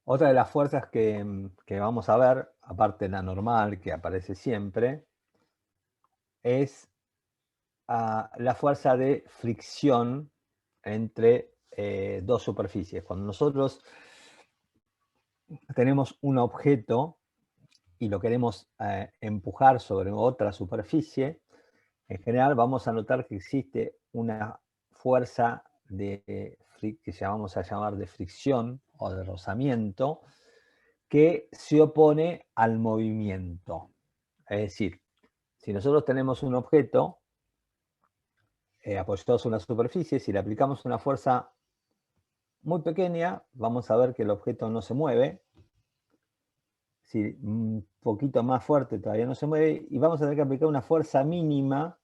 Otra de las fuerzas que vamos a ver, aparte de la normal que aparece siempre, es la fuerza de fricción entre dos superficies. Cuando nosotros tenemos un objeto y lo queremos empujar sobre otra superficie, en general vamos a notar que existe una fuerza que vamos a llamar de fricción o de rozamiento, que se opone al movimiento. Es decir, si nosotros tenemos un objeto apoyado sobre una superficie, si le aplicamos una fuerza muy pequeña, vamos a ver que el objeto no se mueve. Si un poquito más fuerte todavía no se mueve, y vamos a tener que aplicar una fuerza mínima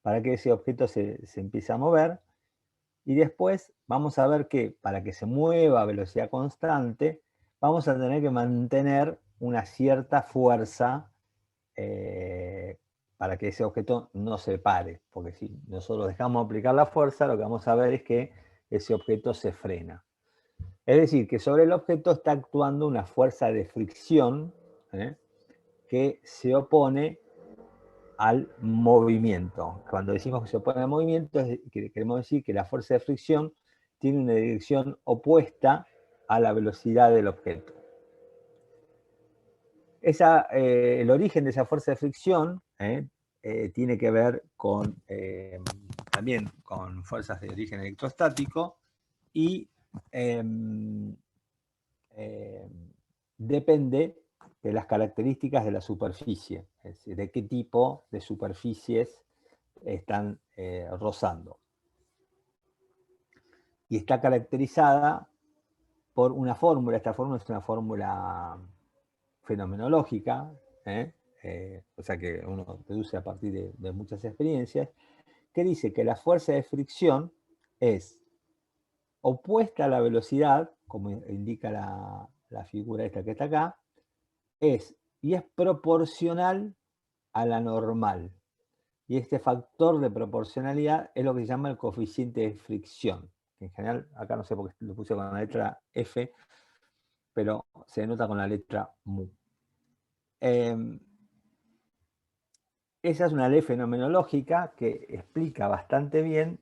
para que ese objeto se empiece a mover. Y después vamos a ver que para que se mueva a velocidad constante, vamos a tener que mantener una cierta fuerza para que ese objeto no se pare. Porque si nosotros dejamos aplicar la fuerza, lo que vamos a ver es que ese objeto se frena. Es decir, que sobre el objeto está actuando una fuerza de fricción que se opone al movimiento. Cuando decimos que se opone al movimiento, queremos decir que la fuerza de fricción tiene una dirección opuesta a la velocidad del objeto. El origen de esa fuerza de fricción tiene que ver también con fuerzas de origen electrostático y depende de las características de la superficie, es decir, de qué tipo de superficies están rozando. Y está caracterizada por una fórmula. Esta fórmula es una fórmula fenomenológica, o sea que uno deduce a partir de muchas experiencias, que dice que la fuerza de fricción es opuesta a la velocidad, como indica la figura esta que está acá, y es proporcional a la normal. Y este factor de proporcionalidad es lo que se llama el coeficiente de fricción. En general, acá no sé por qué lo puse con la letra F, pero se denota con la letra mu. Esa es una ley fenomenológica que explica bastante bien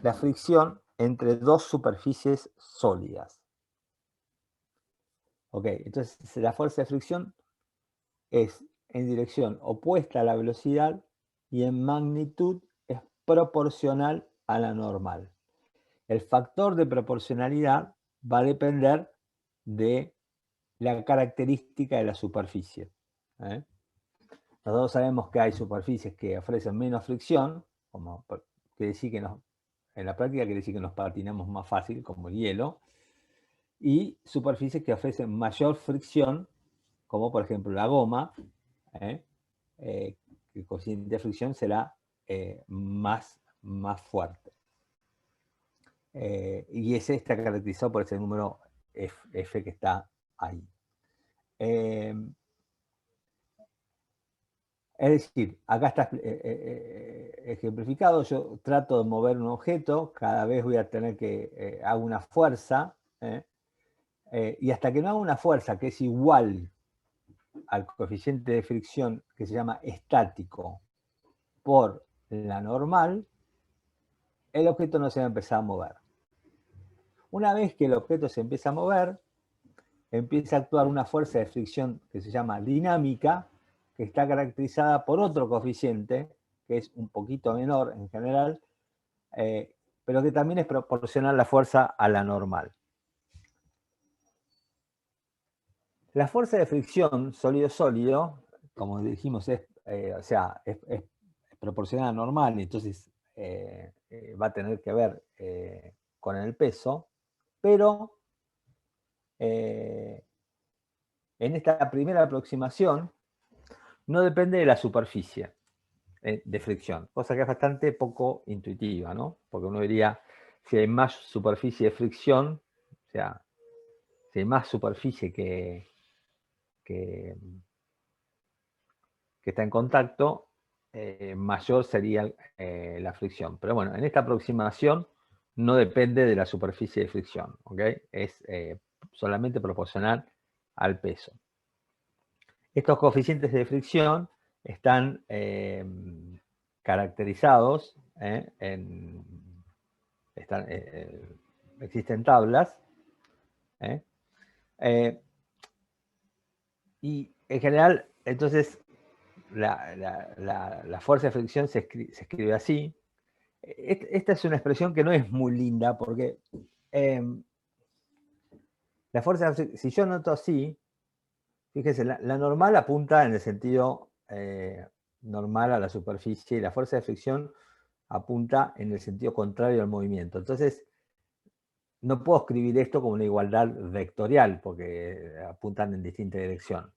la fricción entre dos superficies sólidas. Ok, entonces la fuerza de fricción es en dirección opuesta a la velocidad y en magnitud es proporcional a la normal. El factor de proporcionalidad va a depender de la característica de la superficie. Nosotros sabemos que hay superficies que ofrecen menos fricción, como quiere decir que en la práctica quiere decir que nos patinamos más fácil, como el hielo, y superficies que ofrecen mayor fricción, como por ejemplo la goma, el coeficiente de fricción será más fuerte. Y ese está caracterizado por ese número F que está ahí. Es decir, acá está ejemplificado, yo trato de mover un objeto, cada vez voy a tener que hago una fuerza, y hasta que no haga una fuerza que es igual al coeficiente de fricción que se llama estático por la normal, el objeto no se va a empezar a mover. Una vez que el objeto se empieza a mover, empieza a actuar una fuerza de fricción que se llama dinámica, que está caracterizada por otro coeficiente, que es un poquito menor en general, pero que también es proporcional la fuerza a la normal. La fuerza de fricción sólido-sólido, como dijimos, es proporcional a la normal, y entonces va a tener que ver con el peso, pero en esta primera aproximación no depende de la superficie de fricción, cosa que es bastante poco intuitiva, ¿no? Porque uno diría, si hay más superficie de fricción, o sea, si hay más superficie que está en contacto, mayor sería la fricción. Pero bueno, en esta aproximación no depende de la superficie de fricción, ¿ok? Es solamente proporcional al peso. Estos coeficientes de fricción están caracterizados, existen tablas, y en general, entonces, la fuerza de fricción se escribe así. Esta es una expresión que no es muy linda, porque la fuerza, si yo noto así, fíjense, la normal apunta en el sentido normal a la superficie, y la fuerza de fricción apunta en el sentido contrario al movimiento. Entonces, no puedo escribir esto como una igualdad vectorial, porque apuntan en distinta dirección.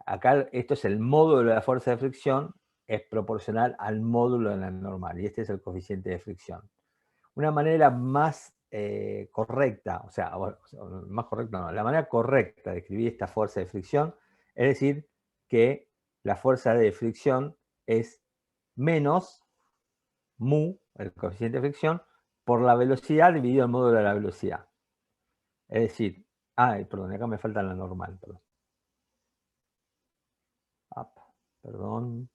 Acá esto es el módulo de la fuerza de fricción, es proporcional al módulo de la normal, y este es el coeficiente de fricción. Una manera más correcta, más correcta no, la manera correcta de escribir esta fuerza de fricción es decir que la fuerza de fricción es menos mu, el coeficiente de fricción, por la velocidad dividido el módulo de la velocidad. Es decir, perdón, acá me falta la normal, perdón. Perdón.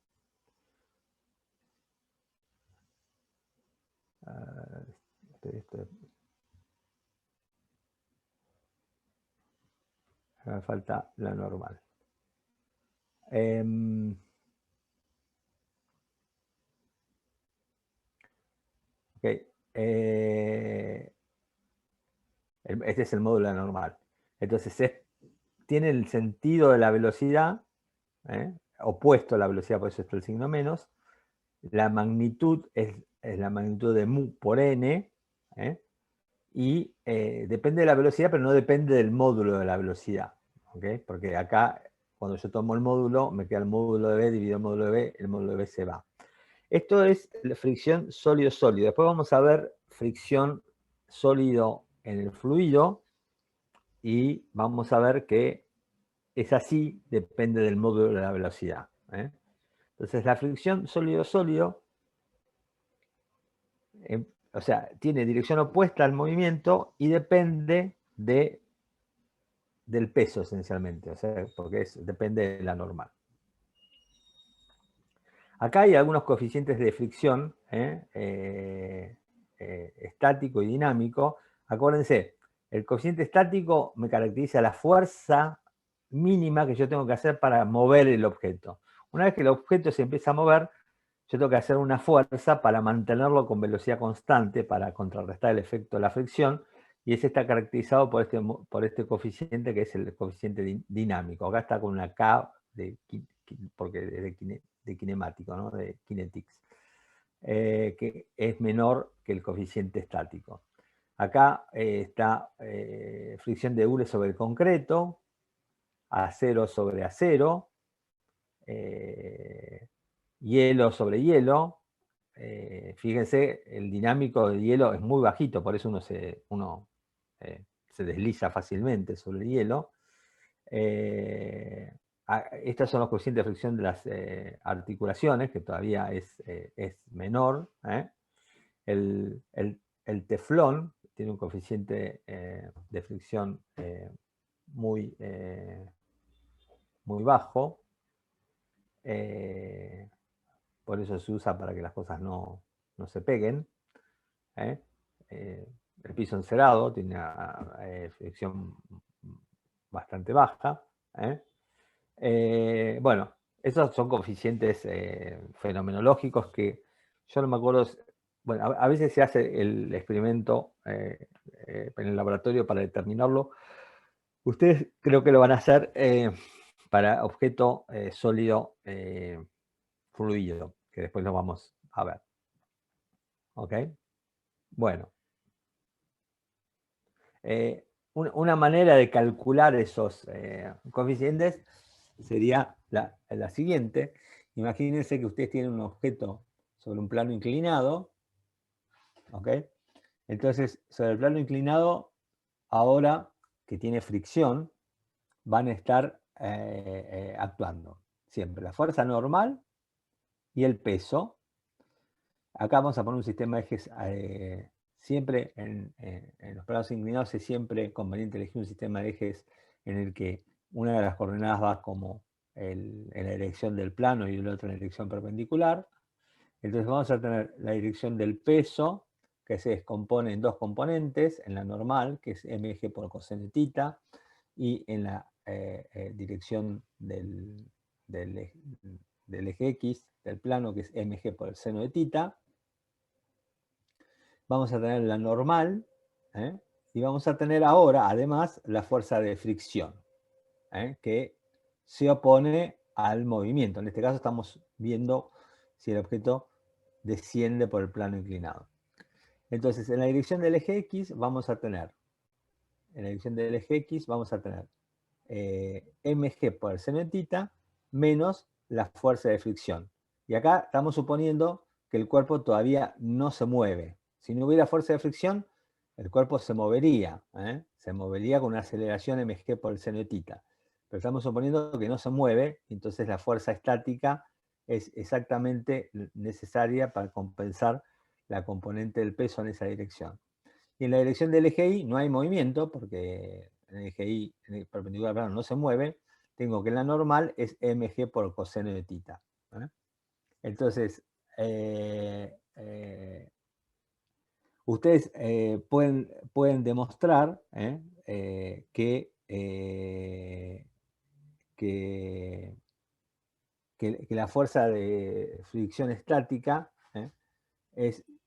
Me falta la normal. Okay. Este es el módulo de la normal. Entonces tiene el sentido de la velocidad, opuesto a la velocidad, por eso está el signo menos. La magnitud es la magnitud de mu por n, y depende de la velocidad, pero no depende del módulo de la velocidad. ¿Okay? Porque acá, cuando yo tomo el módulo, me queda el módulo de B dividido el módulo de B, el módulo de B se va. Esto es la fricción sólido-sólido. Después vamos a ver fricción sólido en el fluido, y vamos a ver que es así, depende del módulo de la velocidad. Entonces la fricción sólido-sólido, o sea, tiene dirección opuesta al movimiento y depende del peso esencialmente, o sea, porque depende de la normal. Acá hay algunos coeficientes de fricción, estático y dinámico. Acuérdense, el coeficiente estático me caracteriza la fuerza mínima que yo tengo que hacer para mover el objeto. Una vez que el objeto se empieza a mover, yo tengo que hacer una fuerza para mantenerlo con velocidad constante, para contrarrestar el efecto de la fricción, y ese está caracterizado por este coeficiente, que es el coeficiente dinámico. Acá está con una K, porque es de kinemático, ¿no? De kinetics, que es menor que el coeficiente estático. Acá está fricción de hule sobre el concreto, acero sobre acero, hielo sobre hielo. Fíjense, el dinámico del hielo es muy bajito, por eso uno se desliza fácilmente sobre el hielo. Estos son los coeficientes de fricción de las articulaciones, que todavía es menor. El teflón tiene un coeficiente de fricción muy bajo. Por eso se usa para que las cosas no se peguen. El piso encerado tiene una fricción bastante baja. Bueno, esos son coeficientes fenomenológicos que yo no me acuerdo. Bueno, a veces se hace el experimento en el laboratorio para determinarlo. Ustedes creo que lo van a hacer para objeto sólido fluido, que después lo vamos a ver. ¿Ok? Bueno. Una manera de calcular esos coeficientes sería la siguiente. Imagínense que ustedes tienen un objeto sobre un plano inclinado. ¿Ok? Entonces, sobre el plano inclinado, ahora que tiene fricción, van a estar actuando siempre la fuerza normal y el peso. Acá vamos a poner un sistema de ejes siempre en los planos inclinados es siempre conveniente elegir un sistema de ejes en el que una de las coordenadas va como en la dirección del plano y el otro en la dirección perpendicular. Entonces vamos a tener la dirección del peso, que se descompone en dos componentes, en la normal, que es mg por coseno θ, y en la dirección del eje X, del plano, que es mg por el seno de θ. Vamos a tener la normal, y vamos a tener ahora, además, la fuerza de fricción, que se opone al movimiento. En este caso estamos viendo si el objeto desciende por el plano inclinado. Entonces, en la dirección del eje X vamos a tener, mg por el seno de θ menos la fuerza de fricción. Y acá estamos suponiendo que el cuerpo todavía no se mueve. Si no hubiera fuerza de fricción, el cuerpo se movería. Se movería con una aceleración mg por el seno de θ. Pero estamos suponiendo que no se mueve, entonces la fuerza estática es exactamente necesaria para compensar la componente del peso en esa dirección. Y en la dirección del eje Y no hay movimiento, porque en el eje Y, en el perpendicular plano, no se mueve. Tengo que la normal es mg por coseno de θ. Entonces, ustedes pueden demostrar que la fuerza de fricción estática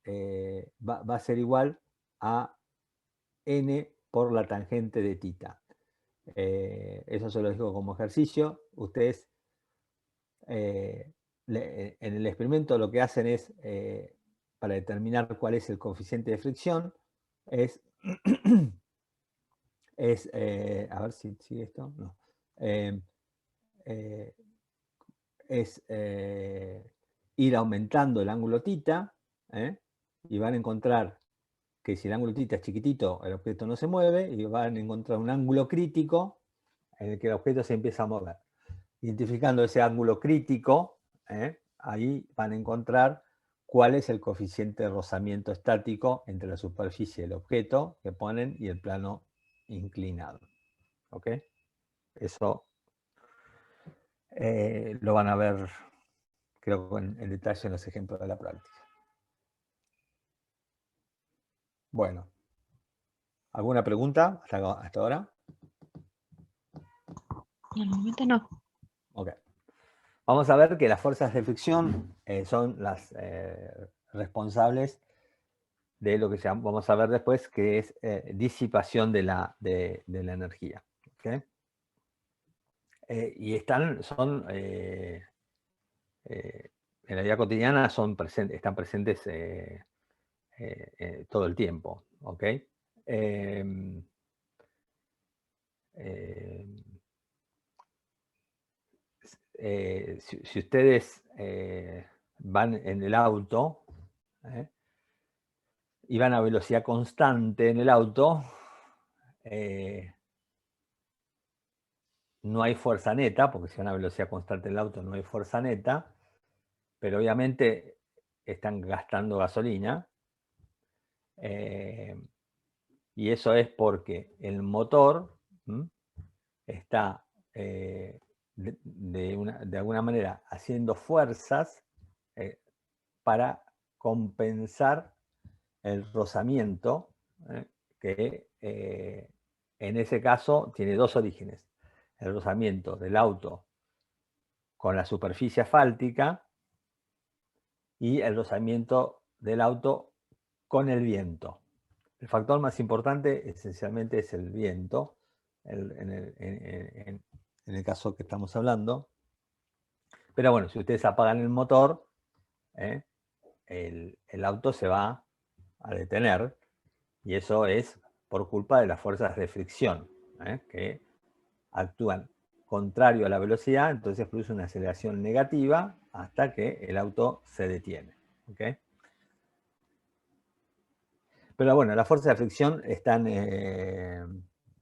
va a ser igual a n por la tangente de θ. Eso se lo digo como ejercicio. Ustedes en el experimento lo que hacen es, para determinar cuál es el coeficiente de fricción, es, a ver si sigue esto, no. Es ir aumentando el ángulo θ, y van a encontrar que si el ángulo θ es chiquitito, el objeto no se mueve, y van a encontrar un ángulo crítico en el que el objeto se empieza a mover. Identificando ese ángulo crítico, ahí van a encontrar cuál es el coeficiente de rozamiento estático entre la superficie del objeto que ponen y el plano inclinado. ¿Ok? Eso lo van a ver, creo, en detalle en los ejemplos de la práctica. Bueno, ¿alguna pregunta hasta ahora? En el momento no. Ok. Vamos a ver que las fuerzas de fricción son las responsables de lo que vamos a ver después, que es disipación de la energía. ¿Okay? Y están en la vida cotidiana están presentes todo el tiempo. ¿Ok? Si ustedes van en el auto y van a velocidad constante en el auto, no hay fuerza neta, porque si van a velocidad constante en el auto no hay fuerza neta, pero obviamente están gastando gasolina, y eso es porque el motor está de alguna manera haciendo fuerzas para compensar el rozamiento, que en ese caso tiene dos orígenes: el rozamiento del auto con la superficie asfáltica y el rozamiento del auto con el viento. El factor más importante esencialmente es el viento, en el caso que estamos hablando. Pero bueno, si ustedes apagan el motor, el auto se va a detener, y eso es por culpa de las fuerzas de fricción, que actúan contrario a la velocidad, entonces produce una aceleración negativa hasta que el auto se detiene. ¿Okay? Pero bueno, las fuerzas de fricción están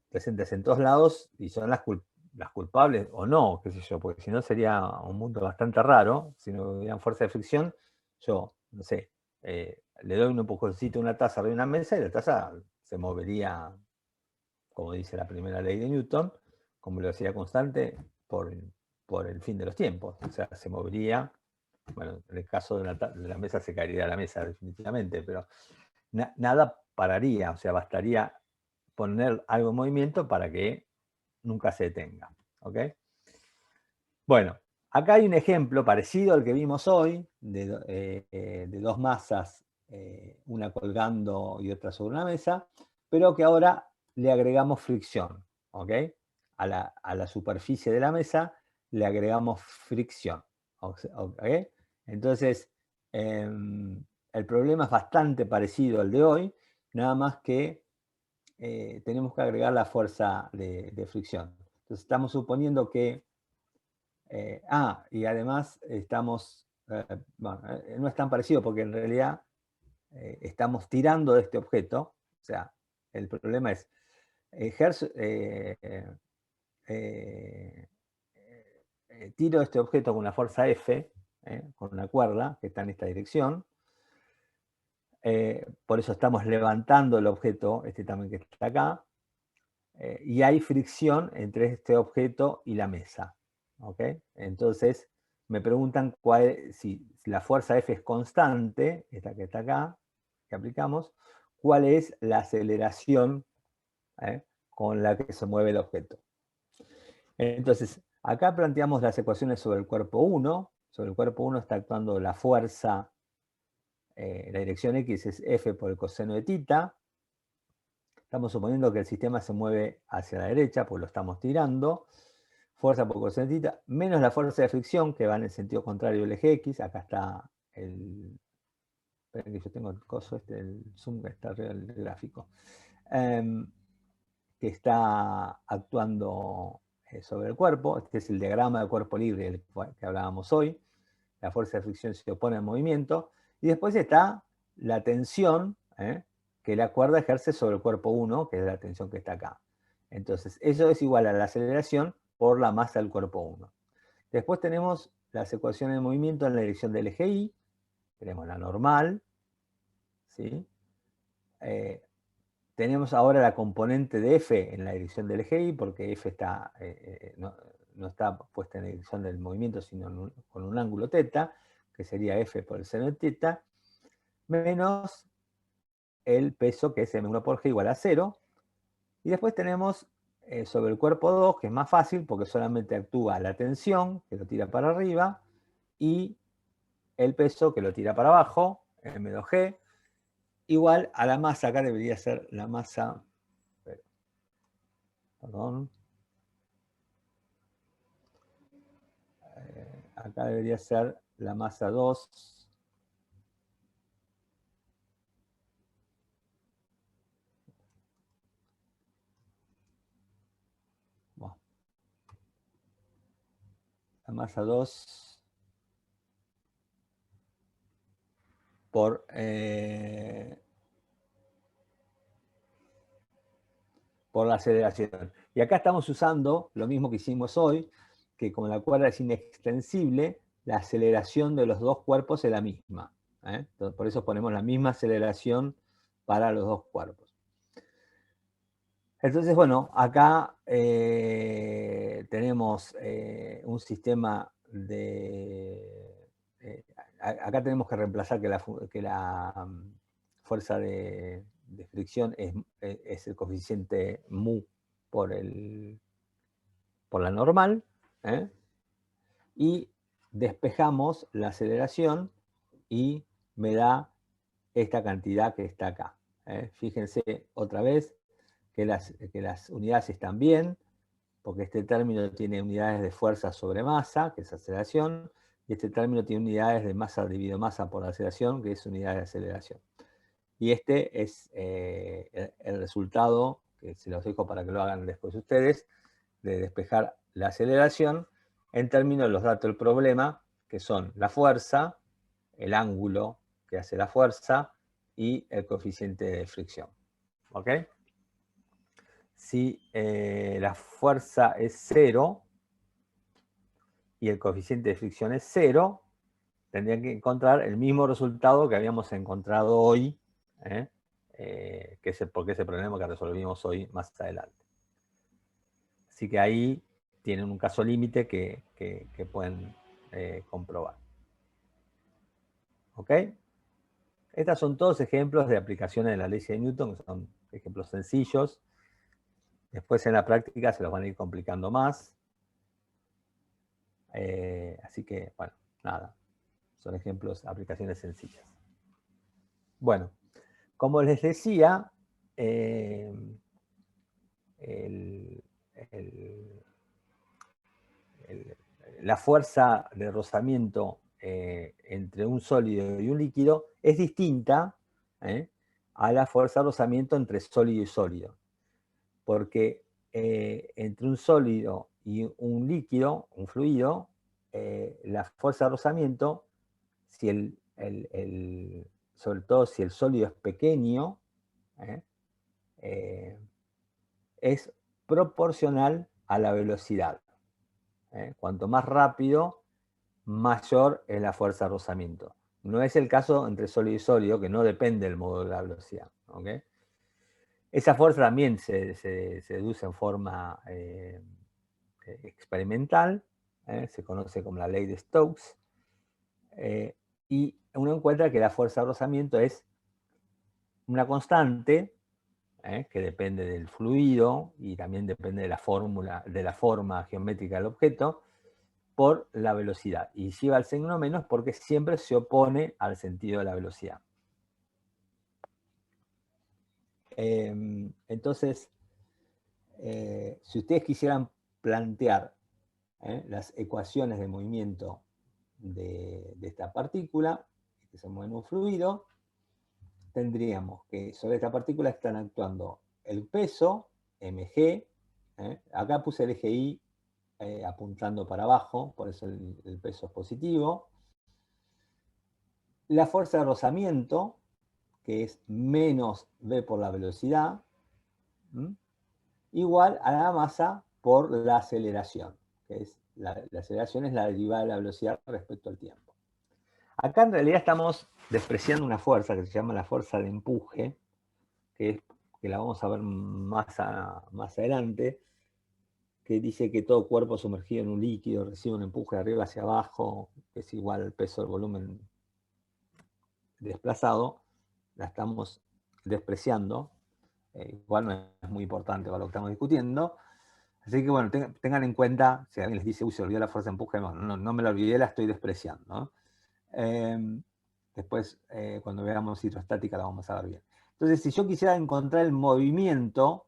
presentes en todos lados y son las culpables o no, qué sé yo, porque si no sería un mundo bastante raro. Si no hubieran fuerza de fricción, yo, no sé, le doy un empujoncito a una taza de una mesa y la taza se movería, como dice la primera ley de Newton, con velocidad constante por el fin de los tiempos. O sea, se movería, bueno, en el caso de la mesa se caería la mesa definitivamente, pero nada pararía, o sea, bastaría poner algo en movimiento para que nunca se detenga. ¿Ok? Bueno, acá hay un ejemplo parecido al que vimos hoy, de dos masas, una colgando y otra sobre una mesa, pero que ahora le agregamos fricción. ¿Ok? A la superficie de la mesa le agregamos fricción. ¿Ok? Entonces, el problema es bastante parecido al de hoy, nada más que tenemos que agregar la fuerza de fricción. Entonces estamos suponiendo que... y además estamos... bueno, no es tan parecido porque en realidad estamos tirando de este objeto. O sea, el problema es... tiro este objeto con una fuerza F, con una cuerda que está en esta dirección. Por eso estamos levantando el objeto, este también que está acá. Y hay fricción entre este objeto y la mesa. ¿Ok? Entonces, me preguntan si la fuerza F es constante, esta que está acá, que aplicamos, cuál es la aceleración con la que se mueve el objeto. Entonces, acá planteamos las ecuaciones sobre el cuerpo 1. Sobre el cuerpo 1 está actuando la fuerza, la dirección X es F por el coseno de tita. Estamos suponiendo que el sistema se mueve hacia la derecha, pues lo estamos tirando. Fuerza por coseno de tita, menos la fuerza de fricción, que va en el sentido contrario del eje X. Acá está el... Esperen que yo tengo el coso el zoom que está arriba del gráfico. Que está actuando sobre el cuerpo. Este es el diagrama de cuerpo libre del que hablábamos hoy. La fuerza de fricción se opone al movimiento. Y después está la tensión que la cuerda ejerce sobre el cuerpo 1, que es la tensión que está acá. Entonces, eso es igual a la aceleración por la masa del cuerpo 1. Después tenemos las ecuaciones de movimiento en la dirección del eje Y. Tenemos la normal. ¿Sí? Tenemos ahora la componente de F en la dirección del eje Y, porque F está, no está puesta en la dirección del movimiento, sino con un ángulo θ, que sería F por el seno de θ, menos el peso, que es m1 por g igual a 0. Y después tenemos sobre el cuerpo 2, que es más fácil, porque solamente actúa la tensión, que lo tira para arriba, y el peso, que lo tira para abajo, m2g, igual a la masa. Acá debería ser la masa... Perdón. Acá debería ser la masa 2. Bueno, la masa 2 por la aceleración. Y acá estamos usando lo mismo que hicimos hoy, que como la cuerda es inextensible, la aceleración de los dos cuerpos es la misma. Entonces, por eso ponemos la misma aceleración para los dos cuerpos. Entonces, bueno, acá tenemos un sistema de... acá tenemos que reemplazar que la fuerza de fricción es el coeficiente mu por la normal, y despejamos la aceleración y me da esta cantidad que está acá. Fíjense otra vez que las unidades están bien, porque este término tiene unidades de fuerza sobre masa, que es aceleración, y este término tiene unidades de masa dividido masa por aceleración, que es unidades de aceleración. Y este es el resultado, que se los dejo para que lo hagan después ustedes, de despejar la aceleración en términos de los datos del problema, que son la fuerza, el ángulo que hace la fuerza y el coeficiente de fricción. ¿Ok? Si la fuerza es 0 y el coeficiente de fricción es 0, tendría que encontrar el mismo resultado que habíamos encontrado hoy, porque es el problema que resolvimos hoy más adelante. Así que ahí tienen un caso límite que pueden comprobar. ¿Ok? Estos son todos ejemplos de aplicaciones de la ley de Newton, que son ejemplos sencillos. Después en la práctica se los van a ir complicando más. Así que, bueno, nada. Son ejemplos, aplicaciones sencillas. Bueno, como les decía, la fuerza de rozamiento entre un sólido y un líquido es distinta a la fuerza de rozamiento entre sólido y sólido. Porque entre un sólido y un líquido, un fluido, la fuerza de rozamiento, si sobre todo si el sólido es pequeño, es proporcional a la velocidad. Cuanto más rápido, mayor es la fuerza de rozamiento. No es el caso entre sólido y sólido, que no depende del modo de la velocidad. ¿Okay? Esa fuerza también se deduce en forma experimental, se conoce como la ley de Stokes, y uno encuentra que la fuerza de rozamiento es una constante que depende del fluido y también depende de la forma geométrica del objeto, por la velocidad. Y lleva el signo menos porque siempre se opone al sentido de la velocidad. Entonces, si ustedes quisieran plantear las ecuaciones de movimiento de esta partícula, que se mueve en un fluido, tendríamos que sobre esta partícula están actuando el peso, mg, acá puse el eje Y apuntando para abajo, por eso el peso es positivo, la fuerza de rozamiento, que es menos v por la velocidad, igual a la masa por la aceleración, que es la aceleración es la derivada de la velocidad respecto al tiempo. Acá en realidad estamos despreciando una fuerza que se llama la fuerza de empuje, que la vamos a ver más adelante, que dice que todo cuerpo sumergido en un líquido recibe un empuje de arriba hacia abajo, que es igual al peso del volumen desplazado. La estamos despreciando. Igual no es muy importante para lo que estamos discutiendo. Así que bueno, tengan en cuenta, si alguien les dice, uy, se olvidó la fuerza de empuje, no me la olvidé, la estoy despreciando, ¿no? Después, cuando veamos hidrostática, la vamos a ver bien. Entonces, si yo quisiera encontrar el movimiento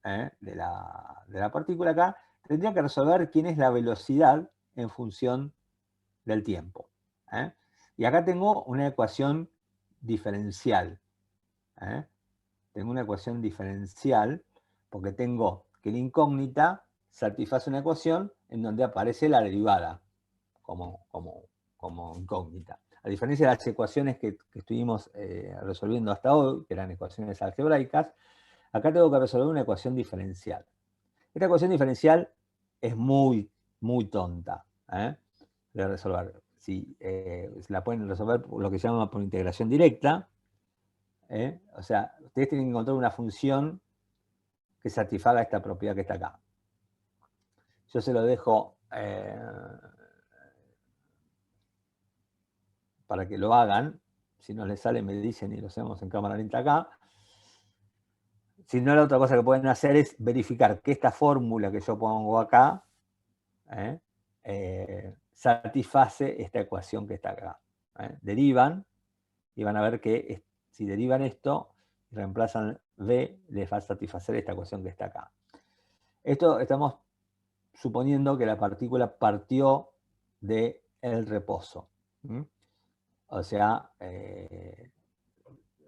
de la partícula acá, tendría que resolver quién es la velocidad en función del tiempo. Y acá tengo una ecuación diferencial. Tengo una ecuación diferencial porque tengo que la incógnita satisface una ecuación en donde aparece la derivada como incógnita. A diferencia de las ecuaciones que estuvimos resolviendo hasta hoy, que eran ecuaciones algebraicas, acá tengo que resolver una ecuación diferencial. Esta ecuación diferencial es muy, muy tonta de resolver. Si la pueden resolver por lo que se llama por integración directa, o sea, ustedes tienen que encontrar una función que satisfaga esta propiedad que está acá. Yo se lo dejo para que lo hagan. Si no les sale, me dicen y lo hacemos en cámara lenta acá. Si no, la otra cosa que pueden hacer es verificar que esta fórmula que yo pongo acá satisface esta ecuación que está acá. Derivan y van a ver que si derivan esto, reemplazan v, les va a satisfacer esta ecuación que está acá. Esto estamos suponiendo que la partícula partió del reposo. O sea,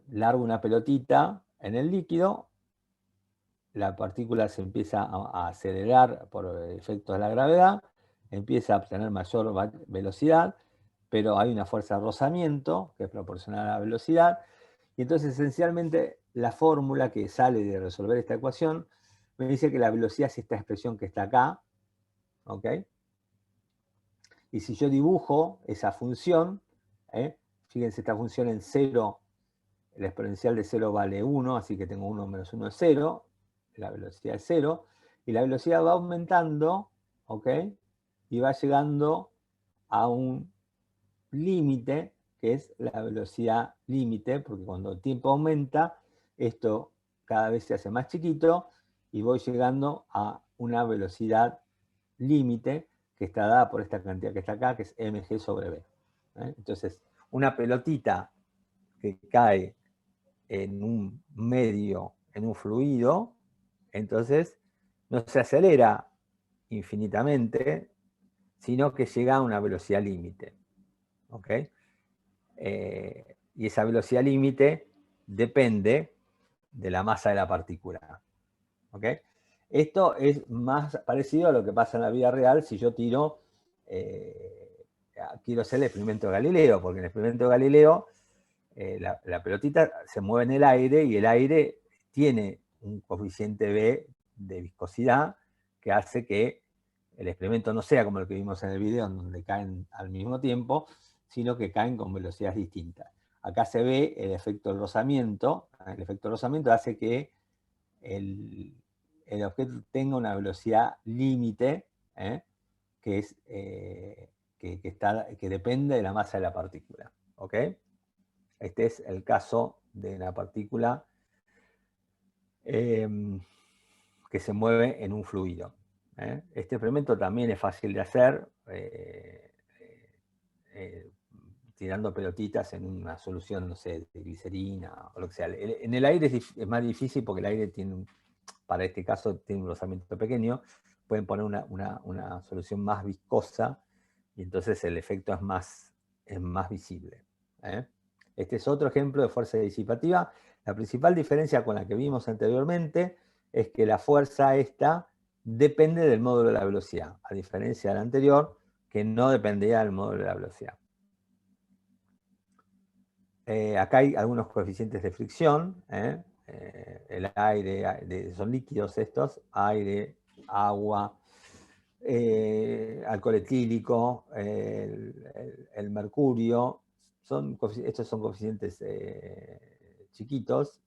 largo una pelotita en el líquido, la partícula se empieza a acelerar por efectos de la gravedad, empieza a obtener mayor velocidad, pero hay una fuerza de rozamiento que es proporcional a la velocidad, y entonces esencialmente la fórmula que sale de resolver esta ecuación me dice que la velocidad es esta expresión que está acá, ¿ok? Y si yo dibujo esa función, Fíjense, esta función en 0, la exponencial de 0 vale 1, así que tengo 1 menos 1 es 0, la velocidad es 0, y la velocidad va aumentando, ¿ok? Y va llegando a un límite, que es la velocidad límite, porque cuando el tiempo aumenta, esto cada vez se hace más chiquito, y voy llegando a una velocidad límite, que está dada por esta cantidad que está acá, que es mg sobre b. Entonces, una pelotita que cae en un medio, en un fluido, entonces no se acelera infinitamente, sino que llega a una velocidad límite. ¿Ok? Y esa velocidad límite depende de la masa de la partícula. ¿Ok? Esto es más parecido a lo que pasa en la vida real si yo tiro, quiero hacer el experimento de Galileo, porque en el experimento de Galileo la pelotita se mueve en el aire y el aire tiene un coeficiente B de viscosidad que hace que el experimento no sea como el que vimos en el video, en donde caen al mismo tiempo, sino que caen con velocidades distintas. Acá se ve el efecto del rozamiento. El efecto del rozamiento hace que el objeto tenga una velocidad límite, que depende de la masa de la partícula. ¿Ok? Este es el caso de la partícula que se mueve en un fluido. Este experimento también es fácil de hacer tirando pelotitas en una solución, no sé, de glicerina o lo que sea. En el aire es más difícil porque el aire tiene, para este caso, tiene un rozamiento pequeño. Pueden poner una solución más viscosa y entonces el efecto es más visible. Este es otro ejemplo de fuerza disipativa. La principal diferencia con la que vimos anteriormente es que la fuerza esta depende del módulo de la velocidad, a diferencia del anterior, que no dependía del módulo de la velocidad. Acá hay algunos coeficientes de fricción. El aire, son líquidos estos, aire, agua, alcohol etílico, el mercurio. Estos son coeficientes chiquitos.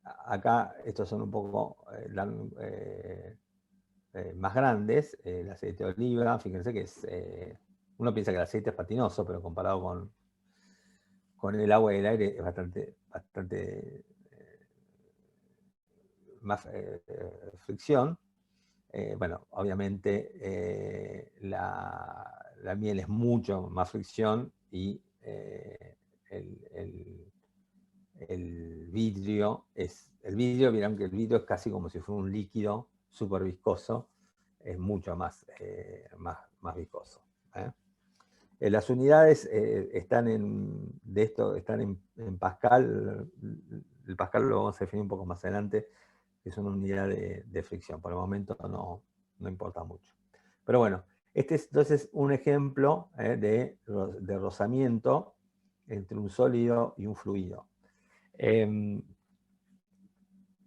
Acá estos son un poco más grandes. El aceite de oliva, fíjense que es... uno piensa que el aceite es patinoso, pero comparado con el agua y el aire es bastante más fricción. Bueno, obviamente la miel es mucho más fricción y el vidrio vieron que el vidrio es casi como si fuera un líquido súper viscoso, es mucho más viscoso. Las unidades están en Pascal. El Pascal lo vamos a definir un poco más adelante, que es una unidad de fricción. Por el momento no importa mucho. Pero bueno, este es entonces un ejemplo de rozamiento entre un sólido y un fluido.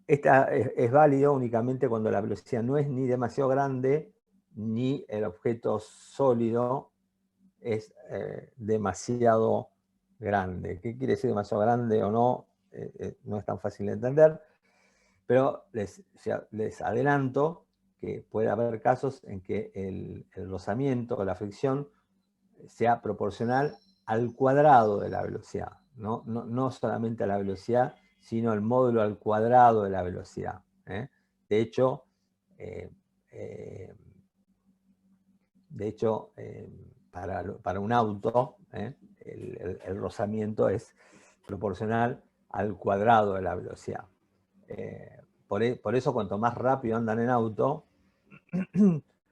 Esta es válido únicamente cuando la velocidad no es ni demasiado grande, ni el objeto sólido es demasiado grande. ¿Qué quiere decir demasiado grande o no? No es tan fácil de entender, pero les adelanto que puede haber casos en que el rozamiento o la fricción sea proporcional al cuadrado de la velocidad, no solamente a la velocidad, sino al módulo al cuadrado de la velocidad. De hecho, para un auto, el rozamiento es proporcional al cuadrado de la velocidad. Por eso, cuanto más rápido andan en auto,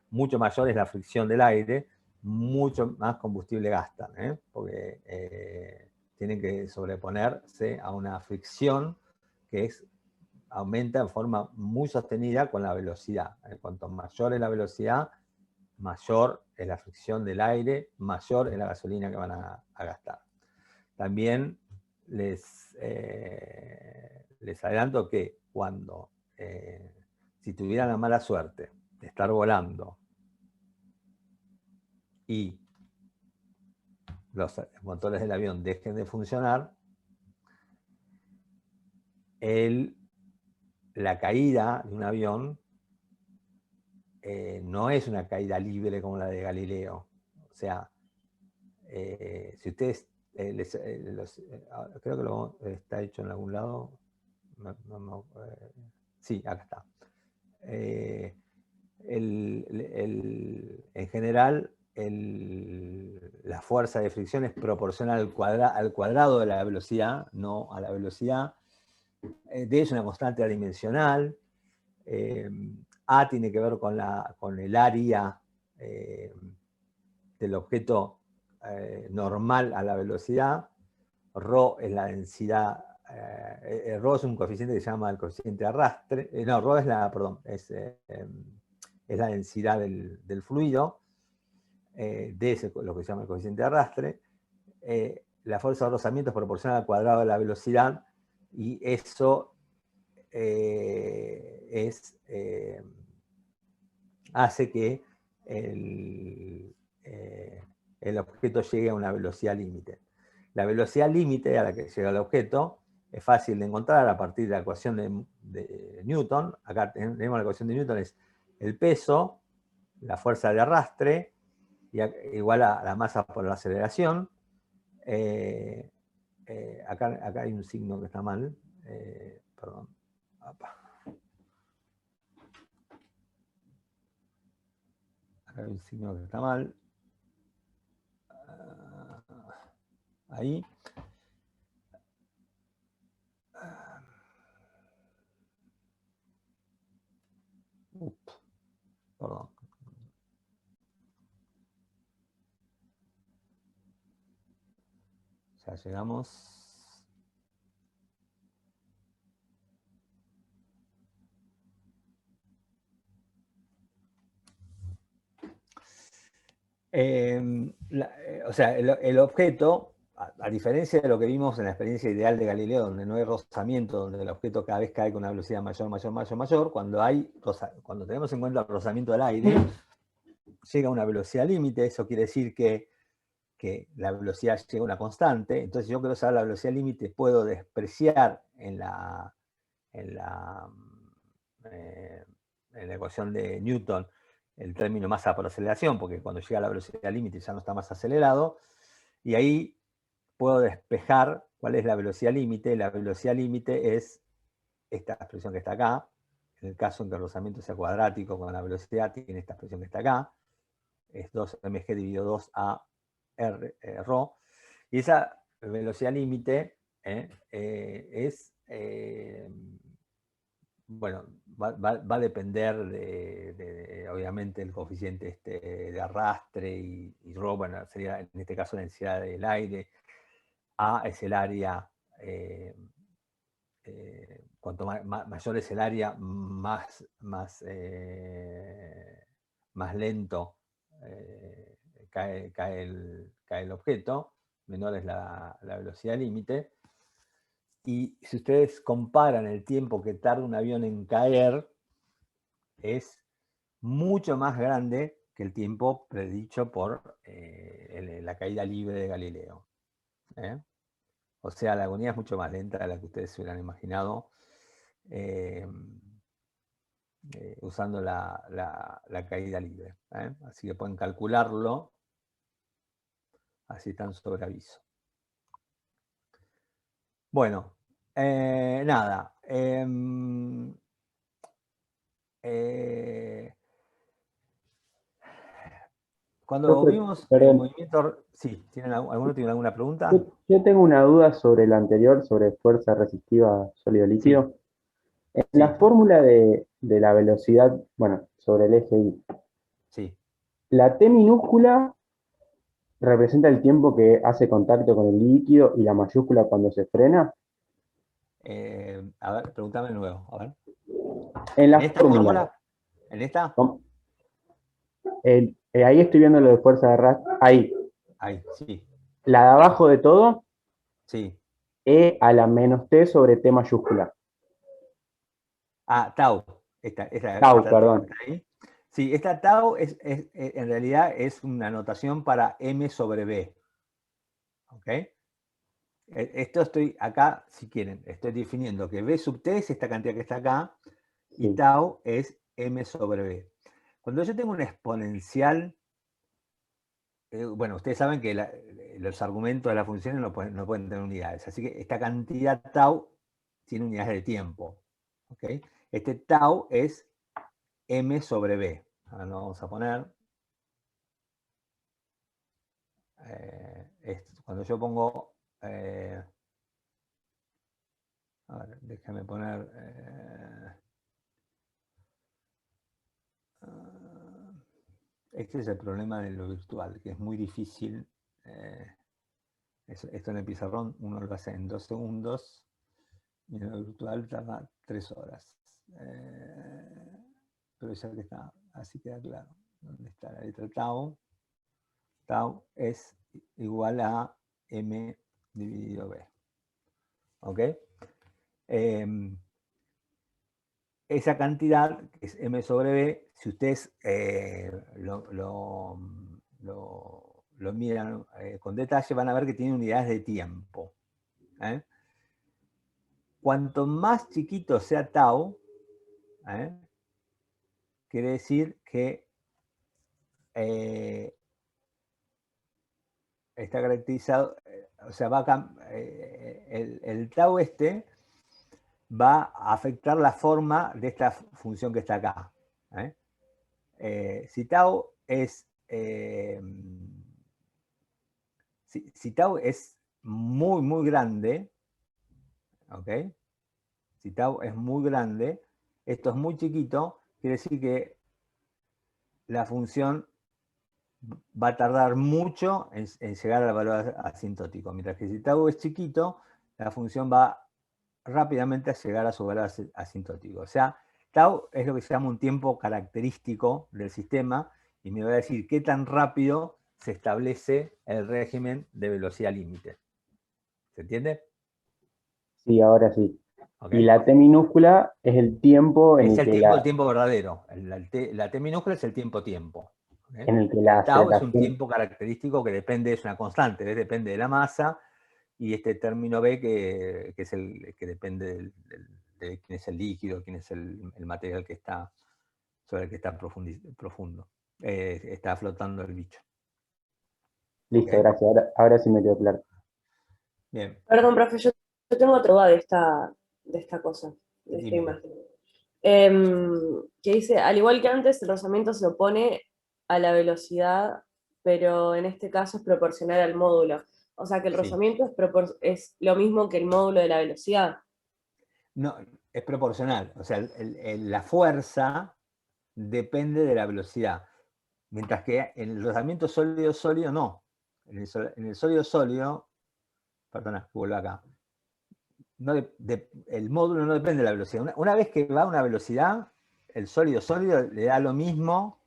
mucho mayor es la fricción del aire, mucho más combustible gastan, porque tienen que sobreponerse a una fricción que aumenta en forma muy sostenida con la velocidad. Cuanto mayor es la velocidad, mayor es la fricción del aire, mayor es la gasolina que van a gastar. También les adelanto que si tuvieran la mala suerte de estar volando y los motores del avión dejen de funcionar, la caída de un avión no es una caída libre como la de Galileo. O sea, si ustedes, creo que está hecho en algún lado, sí, acá está. En general, la fuerza de fricción es proporcional al cuadrado de la velocidad, no a la velocidad. D es una constante adimensional. A tiene que ver con el área del objeto normal a la velocidad. Rho es la densidad. Rho es un coeficiente que se llama el coeficiente de arrastre. No, Rho es la densidad del fluido. D es lo que se llama el coeficiente de arrastre. La fuerza de rozamiento es proporcional al cuadrado de la velocidad, y eso hace que el objeto llegue a una velocidad límite. La velocidad límite a la que llega el objeto es fácil de encontrar a partir de la ecuación de Newton. Acá tenemos la ecuación de Newton, es el peso, la fuerza de arrastre, igual a la masa por la aceleración. Acá hay un signo que está mal. Perdón. Acá hay un signo que está mal. Ahí. Perdón. Ya llegamos. O sea, el objeto, a diferencia de lo que vimos en la experiencia ideal de Galileo, donde no hay rozamiento, donde el objeto cada vez cae con una velocidad mayor, mayor, mayor, mayor, cuando tenemos en cuenta el rozamiento del aire, llega a una velocidad límite. Eso quiere decir que la velocidad llega a una constante. Entonces, si yo quiero saber la velocidad límite, puedo despreciar en la ecuación de Newton el término masa por aceleración, porque cuando llega a la velocidad límite ya no está más acelerado, y ahí puedo despejar cuál es la velocidad límite. La velocidad límite es esta expresión que está acá. En el caso en que el rozamiento sea cuadrático con la velocidad, tiene esta expresión que está acá. Es 2mg dividido 2a rho. Y esa velocidad límite es... bueno, va a depender obviamente, el coeficiente de arrastre, y rho, bueno, sería en este caso la densidad del aire. A es el área, cuanto mayor es el área, más lento cae el objeto, menor es la velocidad límite. Y si ustedes comparan el tiempo que tarda un avión en caer, es mucho más grande que el tiempo predicho por la caída libre de Galileo. O sea, la agonía es mucho más lenta de la que ustedes se hubieran imaginado, usando la caída libre. Así que pueden calcularlo, así están sobre aviso. Bueno, nada. Cuando Profe, vimos el perdón, movimiento... Sí, ¿alguno tiene alguna pregunta? yo tengo una duda sobre el anterior, sobre fuerza resistiva Sí, sólido-líquido. En la sí, fórmula de la velocidad, bueno, sobre el eje Y, sí. la T minúscula representa el tiempo que hace contacto con el líquido y la mayúscula cuando se frena. A ver, pregúntame de nuevo. A ver. En ¿En la esta fórmula, fórmula? ¿En esta? ¿no? Ahí estoy viendo lo de fuerza de arrastre, ahí, Ahí, sí, la de abajo de todo, sí. E a la menos T sobre T mayúscula. Ah, tau. Tau, Esta tau que perdón. está ahí. Sí, esta tau en realidad es una notación para M sobre B. ¿Ok? Esto estoy acá, si quieren, estoy definiendo que B sub T es esta cantidad que está acá, y Sí. tau es M sobre B. Cuando yo tengo una exponencial, bueno, ustedes saben que los argumentos de las funciones no pueden tener unidades, así que esta cantidad tau tiene unidades de tiempo. ¿Ok? Este tau es M sobre B. Ahora lo vamos a poner. Cuando yo pongo... a ver, déjame poner... este es el problema de lo virtual, que es muy difícil. Esto en el pizarrón uno lo hace en 2 segundos y en lo virtual tarda 3 horas. Pero ya que está, así queda claro. ¿Dónde está la letra tau? Tau es igual a M dividido B. ¿Ok? Esa cantidad, que es M sobre B, si ustedes lo miran con detalle, van a ver que tiene unidades de tiempo. Cuanto más chiquito sea tau, quiere decir que está caracterizado, o sea, el tau este va a afectar la forma de esta función que está acá. Si tau es si tau es muy, muy grande, ¿ok? Si tau es muy grande, esto es muy chiquito, quiere decir que la función va a tardar mucho en llegar al valor asintótico, mientras que si tau es chiquito, la función va rápidamente a llegar a su valor asintótico. O sea, tau es lo que se llama un tiempo característico del sistema, y me va a decir qué tan rápido se establece el régimen de velocidad límite. ¿Se entiende? Sí, ahora sí. Y ¿Okay? la T minúscula es el tiempo Es el tiempo verdadero. La T minúscula es el tiempo-tiempo. en el que la El tau es un aceleración. tiempo característico que depende, es una constante, depende de la masa, y este término B que es el que depende de quién es el líquido, quién es el material que está sobre el que está profundo. Está flotando el bicho. Listo, ¿Okay? gracias. Ahora sí me quedó claro. Bien, Perdón, profe, yo tengo otra duda de esta cosa, de esta dime. imagen. Que dice, al igual que antes, el rozamiento se opone a la velocidad, pero en este caso es proporcional al módulo. O sea que el Sí. rozamiento es lo mismo que el módulo de la velocidad. No, es proporcional. O sea, la fuerza depende de la velocidad. Mientras que en el rozamiento sólido-sólido no. En el sólido-sólido, perdona, vuelvo acá. No el módulo no depende de la velocidad. Una vez que va a una velocidad, el sólido-sólido le da lo mismo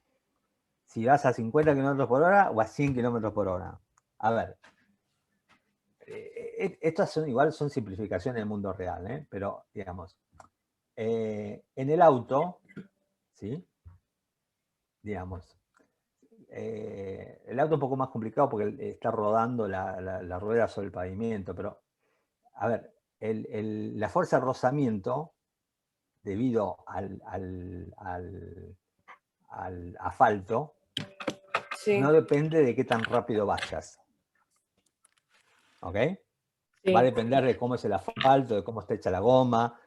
si vas a 50 km por hora o a 100 km por hora. A ver, estas son simplificaciones del mundo real, pero digamos, en el auto, ¿sí? Digamos, el auto es un poco más complicado porque está rodando la rueda sobre el pavimento, pero a ver, la fuerza de rozamiento debido al asfalto Sí, no depende de qué tan rápido vayas. ¿Ok? Va a sí. depender de cómo es el asfalto, de cómo está hecha la goma,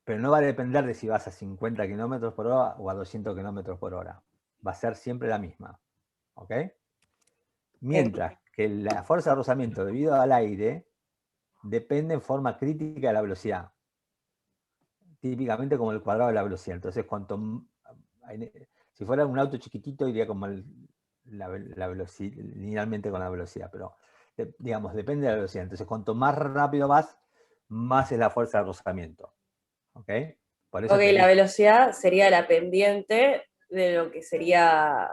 pero no va a depender de si vas a 50 km por hora o a 200 km por hora. Va a ser siempre la misma. ¿Ok? Mientras que la fuerza de rozamiento debido al aire depende en forma crítica de la velocidad. Típicamente como el cuadrado de la velocidad. Entonces, si fuera un auto chiquitito, iría como la velocidad, linealmente con la velocidad, pero digamos, depende de la velocidad. Entonces, cuanto más rápido vas, más es la fuerza de rozamiento. ¿Ok? Por eso Ok, la velocidad sería la pendiente de lo que sería,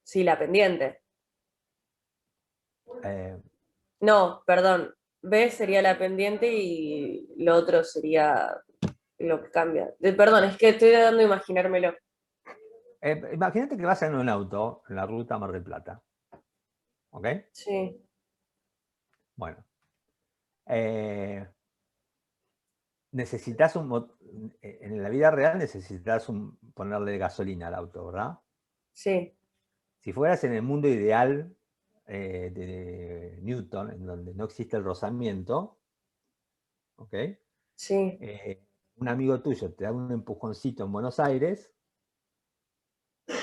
sí, la pendiente. No, perdón. B sería la pendiente y lo otro sería lo que cambia. Perdón, es que estoy dando a imaginármelo. Imagínate que vas en un auto en la ruta Mar del Plata. ¿Ok? Sí. Bueno. Necesitas en la vida real necesitas ponerle gasolina al auto, ¿verdad? Sí, Si fueras en el mundo ideal de Newton, en donde no existe el rozamiento, ¿ok? sí, Un amigo tuyo te da un empujoncito en Buenos Aires,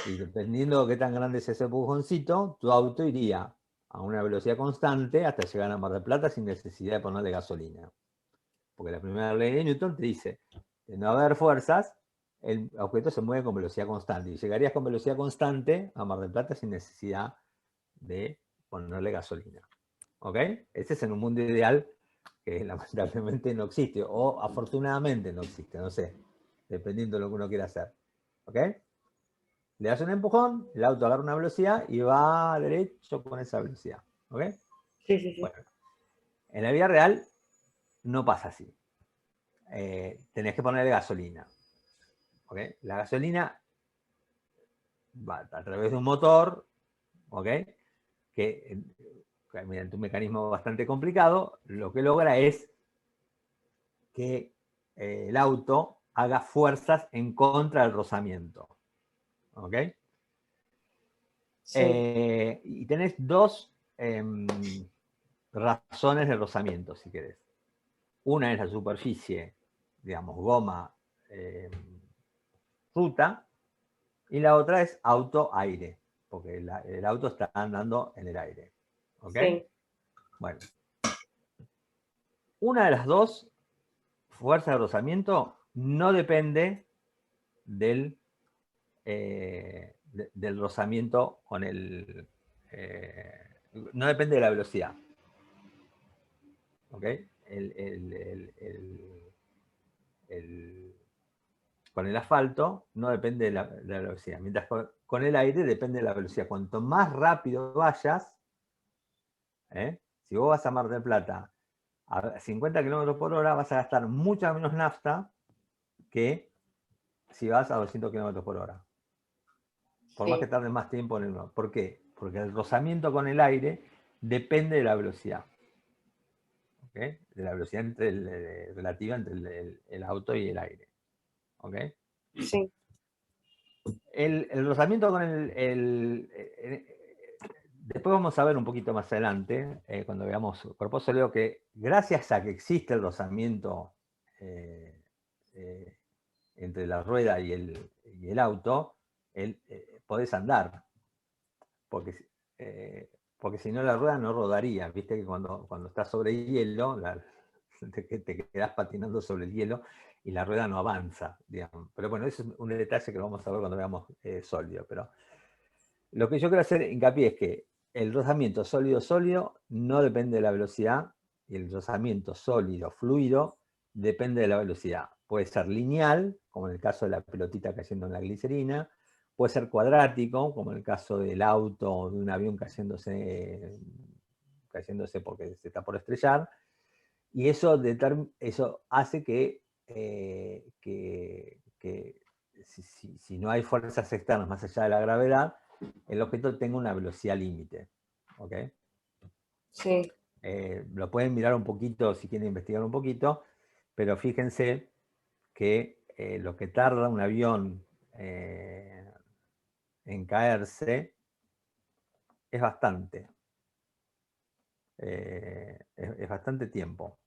y dependiendo de qué tan grande es ese empujoncito, tu auto iría a una velocidad constante hasta llegar a Mar del Plata sin necesidad de ponerle gasolina. Porque la primera ley de Newton te dice, de no haber fuerzas, el objeto se mueve con velocidad constante. Y llegarías con velocidad constante a Mar del Plata sin necesidad de ponerle gasolina. ¿Ok? Ese es en un mundo ideal que lamentablemente no existe. O afortunadamente no existe, no sé. Dependiendo de lo que uno quiera hacer. ¿Ok? Le das un empujón, el auto agarra una velocidad y va derecho con esa velocidad. ¿Ok? sí, sí, sí. Bueno, en la vida real no pasa así. Tenés que ponerle gasolina. ¿Okay? La gasolina va a través de un motor, ¿okay? que mediante un mecanismo bastante complicado, lo que logra es que el auto haga fuerzas en contra del rozamiento. ¿Okay? Sí, Y tenés dos razones de rozamiento, si querés. Una es la superficie, digamos, goma, ruta, y la otra es auto-aire, porque el auto está andando en el aire. ¿Ok? sí, Bueno, una de las dos fuerzas de rozamiento no depende del rozamiento con el... no depende de la velocidad. ¿Ok? Con el asfalto no depende de la velocidad, mientras con el aire depende de la velocidad. Cuanto más rápido vayas, si vos vas a Mar del Plata a 50 km por hora, vas a gastar mucha menos nafta que si vas a 200 km por hora. Por más que sí, tardes más tiempo en el mar. ¿Por qué? Porque el rozamiento con el aire depende de la velocidad. ¿Ok? De la velocidad relativa entre el auto y el aire. ¿Ok? sí, El rozamiento con después vamos a ver un poquito más adelante, cuando veamos cuerpo sólido, que gracias a que existe el rozamiento entre la rueda y el auto, podés andar. Porque, porque si no la rueda no rodaría. Viste que cuando estás sobre hielo, te quedás patinando sobre el hielo y la rueda no avanza, digamos. Pero bueno, eso es un detalle que lo vamos a ver cuando veamos sólido. Pero lo que yo quiero hacer hincapié es que el rozamiento sólido-sólido no depende de la velocidad, y el rozamiento sólido-fluido depende de la velocidad. Puede ser lineal, como en el caso de la pelotita cayendo en la glicerina, puede ser cuadrático, como en el caso del auto o de un avión cayéndose porque se está por estrellar, y eso hace que si no hay fuerzas externas más allá de la gravedad, el objeto tenga una velocidad límite. ¿Ok? sí, Lo pueden mirar un poquito si quieren investigar un poquito, pero fíjense que lo que tarda un avión en caerse es bastante. Es bastante tiempo.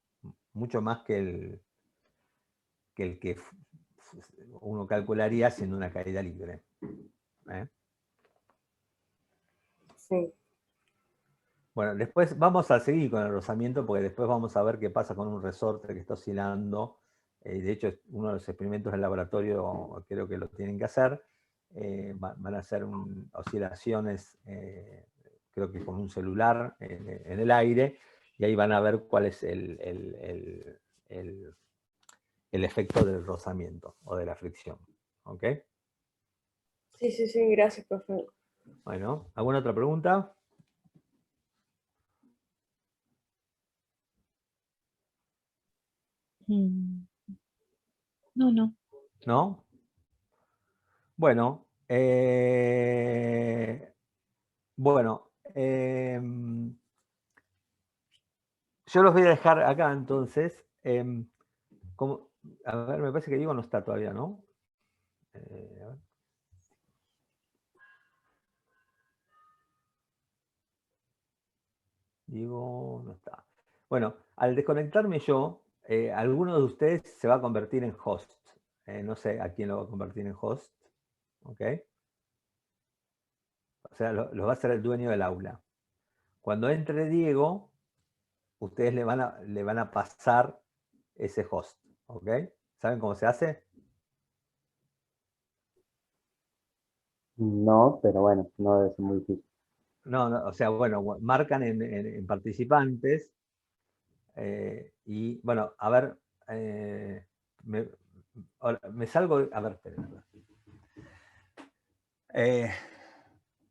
Mucho más que el que uno calcularía haciendo una caída libre. sí. Bueno, después vamos a seguir con el rozamiento, porque después vamos a ver qué pasa con un resorte que está oscilando. De hecho, uno de los experimentos del laboratorio creo que lo tienen que hacer. Van a hacer oscilaciones, creo que con un celular en el aire, y ahí van a ver cuál es el efecto del rozamiento o de la fricción. ¿Ok? Sí, sí, sí, gracias, profe. Bueno, ¿alguna otra pregunta? No, no. ¿No? Bueno, bueno, yo los voy a dejar acá entonces. A ver, me parece que Diego no está todavía, ¿no? A ver. Diego no está. Bueno, al desconectarme yo, alguno de ustedes se va a convertir en host. No sé a quién lo va a convertir en host. ¿Ok? O sea, lo va a ser el dueño del aula. Cuando entre Diego, ustedes le van a pasar ese host. ¿Ok? ¿Saben cómo se hace? No, pero bueno, no debe ser muy difícil. No, o sea, bueno, marcan en participantes. Y bueno, a ver, me salgo. A ver, esperen.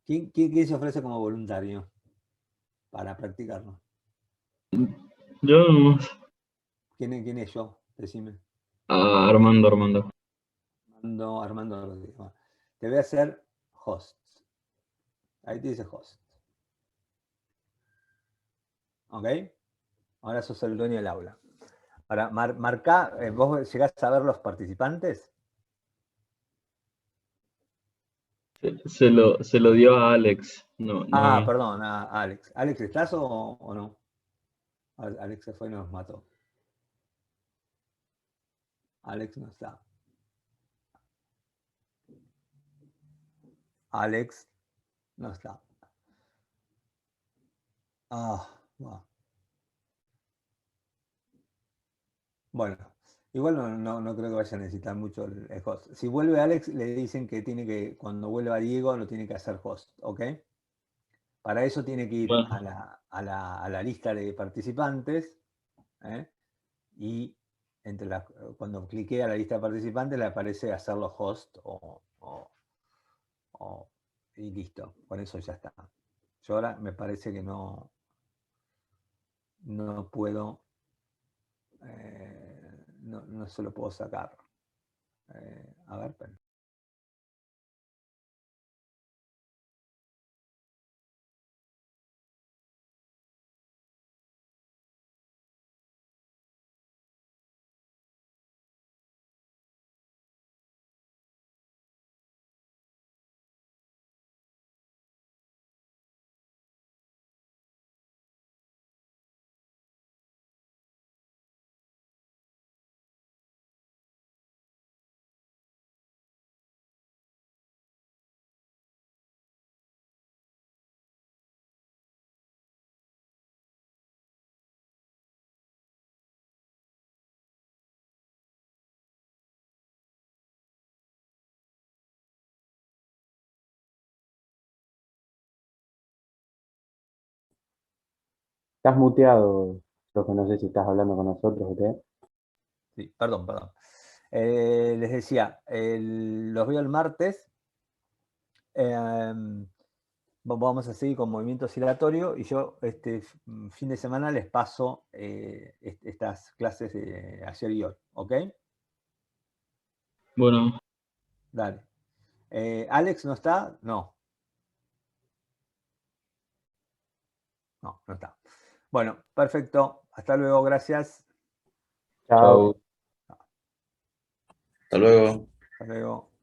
¿Quién se ofrece como voluntario para practicarlo? Yo nomás. ¿Quién es yo? Decime. Armando. Armando Rodríguez. Bueno, te voy a hacer host. Ahí te dice host. ¿Ok? Ahora sos el dueño del aula. Ahora, marcá, ¿vos llegás a ver los participantes? Se lo dio a Alex. No, no a mí. Perdón, a Alex. ¿Alex estás o no? Alex se fue y nos mató. Alex no está. Alex no está. Wow. Bueno, igual no creo que vaya a necesitar mucho el host. Si vuelve Alex, le dicen que cuando vuelva Diego, lo tiene que hacer host, ¿ok? Para eso tiene que ir Bueno, a la lista de participantes, ¿eh? Y cuando clique a la lista de participantes le aparece hacerlo host y listo, con eso ya está. Yo ahora me parece que no puedo, no se lo puedo sacar. A ver, espera. Estás muteado, lo que no sé si estás hablando con nosotros o qué. Sí, perdón. Les decía, los veo el martes. Vamos a seguir con movimiento oscilatorio y yo este fin de semana les paso estas clases de ayer y hoy, ¿ok? bueno. Dale. ¿Alex no está? No, no está. Bueno, perfecto. Hasta luego, gracias. Chao. Chau. Hasta luego. Hasta luego.